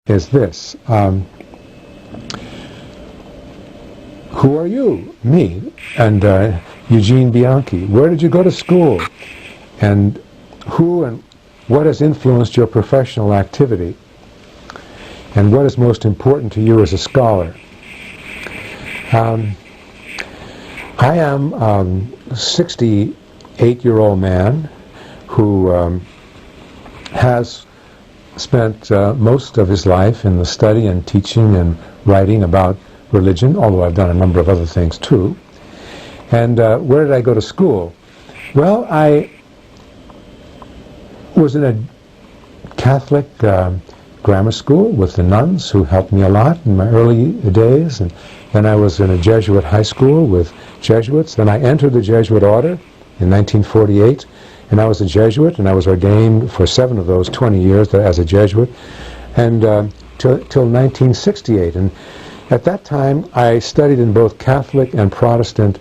is this. Who are you? Me. And Eugene Bianchi. Where did you go to school? And who and what has influenced your professional activity? And what is most important to you as a scholar? I am a 68-year-old man who has spent most of his life in the study and teaching and writing about religion, although I've done a number of other things too. And where did I go to school? Well, I was in a Catholic grammar school with the nuns who helped me a lot in my early days, and then I was in a Jesuit high school with Jesuits. Then I entered the Jesuit order in 1948, and I was a Jesuit, and I was ordained for 7 of those 20 years as a Jesuit, and till 1968. And at that time, I studied in both Catholic and Protestant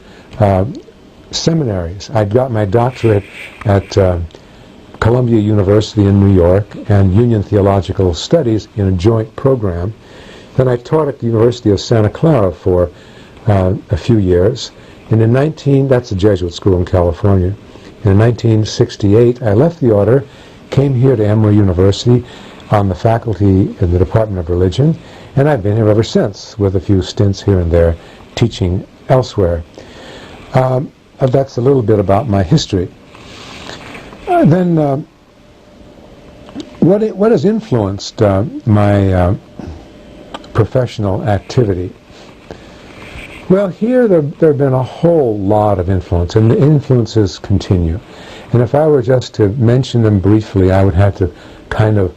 seminaries. I'd got my doctorate at Columbia University in New York and Union Theological Studies in a joint program. Then I taught at the University of Santa Clara for a few years. And that's a Jesuit school in California. In 1968, I left the order, came here to Emory University on the faculty in the Department of Religion, and I've been here ever since, with a few stints here and there, teaching elsewhere. That's a little bit about my history. Then, what has influenced my professional activity? Well, here there have been a whole lot of influence, and the influences continue. And if I were just to mention them briefly, I would have to kind of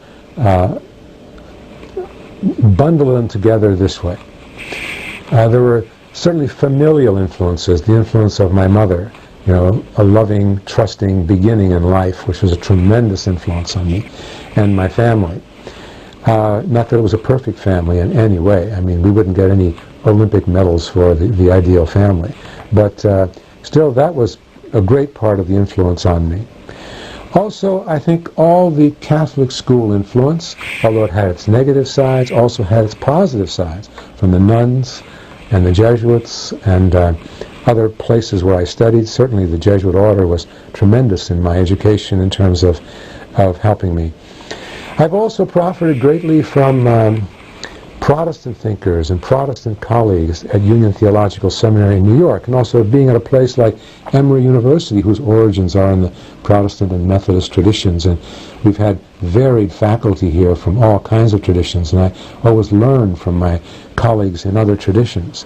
bundle them together this way. There were certainly familial influences, the influence of my mother, a loving, trusting beginning in life, which was a tremendous influence on me, and my family. Not that it was a perfect family in any way. I mean, we wouldn't get any Olympic medals for the ideal family. But still, that was a great part of the influence on me. Also, I think all the Catholic school influence, although it had its negative sides, also had its positive sides, from the nuns and the Jesuits and other places where I studied. Certainly the Jesuit order was tremendous in my education in terms of helping me. I've also profited greatly from Protestant thinkers and Protestant colleagues at Union Theological Seminary in New York, and also being at a place like Emory University, whose origins are in the Protestant and Methodist traditions. And we've had varied faculty here from all kinds of traditions, and I always learn from my colleagues in other traditions.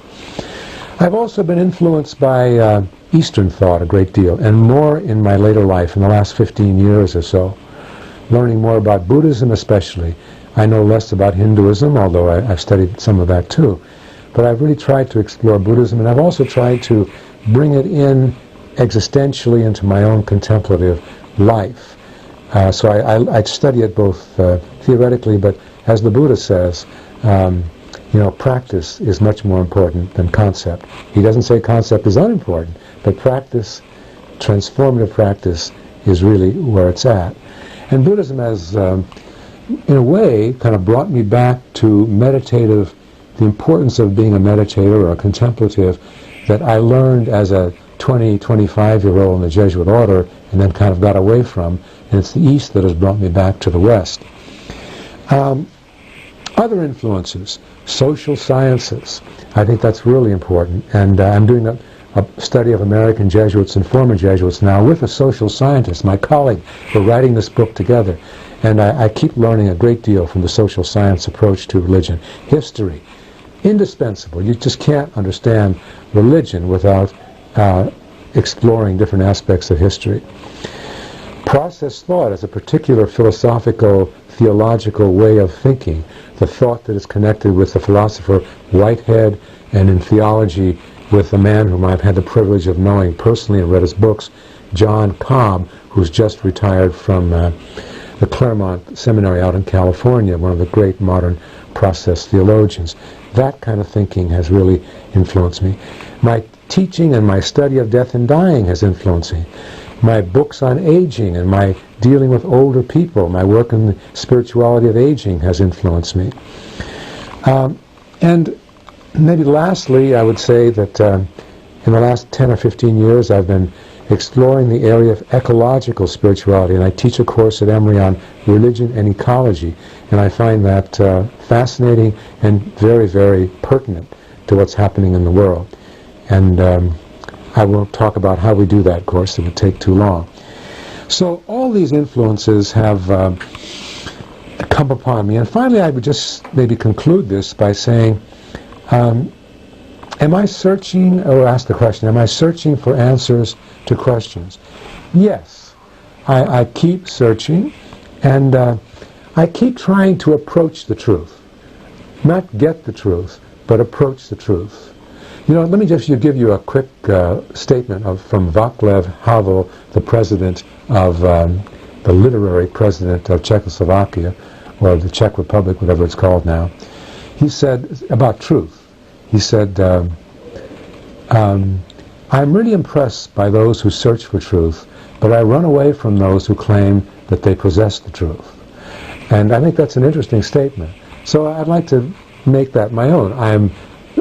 I've also been influenced by Eastern thought a great deal, and more in my later life, in the last 15 years or so, learning more about Buddhism especially. I know less about Hinduism, although I've studied some of that too. But I've really tried to explore Buddhism, and I've also tried to bring it in existentially into my own contemplative life. So I study it both theoretically, but as the Buddha says, practice is much more important than concept. He doesn't say concept is unimportant, but practice, transformative practice, is really where it's at. And Buddhism has, in a way, kind of brought me back to the importance of being a meditator or a contemplative that I learned as a 25-year-old in the Jesuit order and then kind of got away from. And it's the East that has brought me back to the West. Other influences, social sciences. I think that's really important. And I'm doing a study of American Jesuits and former Jesuits now with a social scientist, my colleague. We're writing this book together. And I keep learning a great deal from the social science approach to religion. History, indispensable. You just can't understand religion without exploring different aspects of history. Process thought is a particular philosophical, theological way of thinking. The thought that is connected with the philosopher Whitehead, and in theology with a man whom I've had the privilege of knowing personally and read his books, John Cobb, who's just retired from the Claremont Seminary out in California, one of the great modern process theologians. That kind of thinking has really influenced me. My teaching and my study of death and dying has influenced me. My books on aging and my dealing with older people, my work in the spirituality of aging has influenced me. And maybe lastly, I would say that in the last 10 or 15 years, I've been exploring the area of ecological spirituality, and I teach a course at Emory on religion and ecology, and I find that fascinating and very, very pertinent to what's happening in the world. And I won't talk about how we do that course, it would take too long. So all these influences have come upon me, and finally I would just maybe conclude this by saying, am I searching, or ask the question, am I searching for answers to questions? Yes. I keep searching, and I keep trying to approach the truth. Not get the truth, but approach the truth. You know, let me just give you a quick statement from Václav Havel, the president of, the literary president of Czechoslovakia, or the Czech Republic, whatever it's called now. He said about truth, he said, I'm really impressed by those who search for truth, but I run away from those who claim that they possess the truth. And I think that's an interesting statement. So I'd like to make that my own.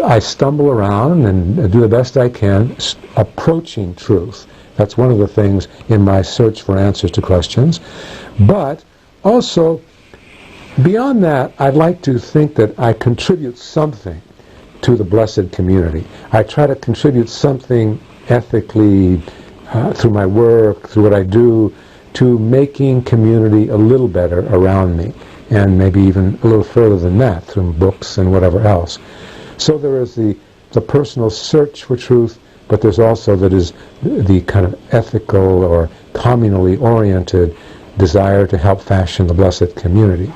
I stumble around and do the best I can approaching truth. That's one of the things in my search for answers to questions. But also, beyond that, I'd like to think that I contribute something to the blessed community. I try to contribute something ethically through my work, through what I do, to making community a little better around me, and maybe even a little further than that through books and whatever else. So there is the personal search for truth, but there's also the kind of ethical or communally oriented desire to help fashion the blessed community.